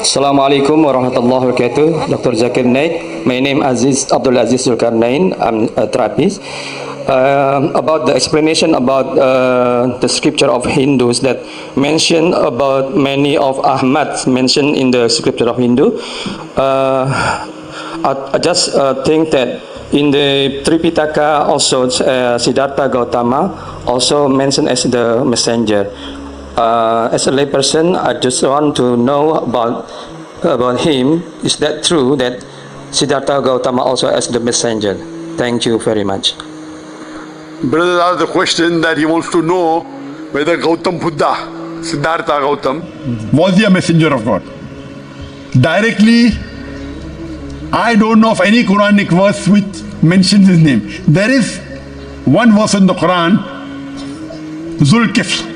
Assalamualaikum warahmatullahi wabarakatuh. Dr. Zakir Naik. My name is Abdul Aziz Zulkarnain. I'm a therapist. About the explanation about the scripture of Hindus that mention about many of Ahmad mentioned in the scripture of Hindu. I just think that in the Tripitaka also Siddhartha Gautama also mentioned as the messenger. As a layperson, I just want to know about him. Is that true that Siddhartha Gautama also as the messenger? Thank you very much. Brother asked the question that he wants to know whether Gautam Buddha, Siddhartha Gautama, was he a messenger of God? Directly, I don't know of any Quranic verse which mentions his name. There is one verse in the Quran, Dhul-Kifl.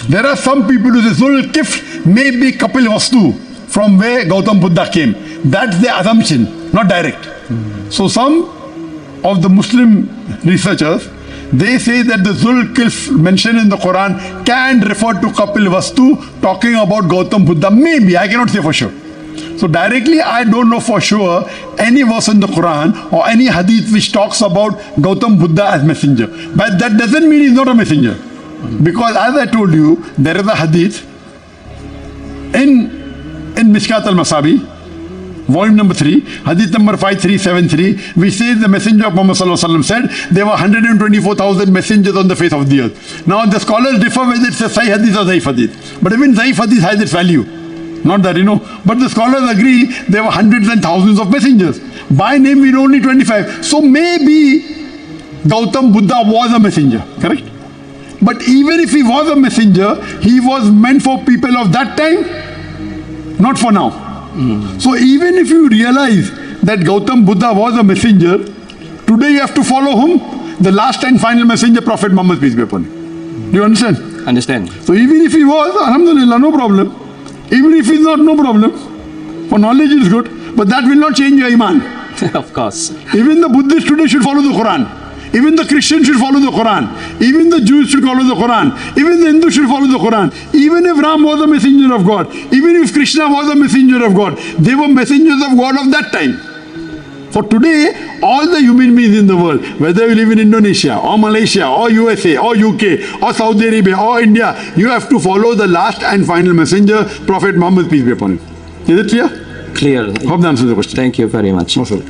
There are some people who say Dhul-Kifl may be Kapil Vastu, from where Gautam Buddha came. That's the assumption, not direct. So some of the Muslim researchers, they say that the Dhul-Kifl mentioned in the Quran can refer to Kapil Vastu, talking about Gautam Buddha. Maybe, I cannot say for sure. So directly, I don't know for sure any verse in the Quran or any hadith which talks about Gautam Buddha as messenger. But that doesn't mean he's not a messenger. Because as I told you, there is a hadith in Mishkat al-Masabi, volume number 3, hadith number 5373, which says the messenger of Muhammad sallallahu alaihi wasallam said there were 124,000 messengers on the face of the earth. Now the scholars differ whether it's a Sahih hadith or Zaif hadith. But even Zaif hadith has its value. Not that, but the scholars agree there were hundreds and thousands of messengers. By name we know only 25. So maybe Gautam Buddha was a messenger, correct? But even if he was a messenger, he was meant for people of that time, not for now. So even if you realize that Gautam Buddha was a messenger, today you have to follow whom? The last and final messenger, Prophet Muhammad, peace be upon him. Do you understand? Understand. So even if he was, alhamdulillah, no problem. Even if he's not, no problem. For knowledge is good, but that will not change your iman. Of course. Even the Buddhists today should follow the Quran. Even the Christians should follow the Quran. Even the Jews should follow the Quran. Even the Hindus should follow the Quran. Even if Ram was a messenger of God, even if Krishna was a messenger of God, they were messengers of God of that time. For today, all the human beings in the world, whether you live in Indonesia or Malaysia or USA or UK or Saudi Arabia or India, you have to follow the last and final messenger, Prophet Muhammad, peace be upon him. Is it clear? Clear. Hope that answers the question. Thank you very much. No, sir.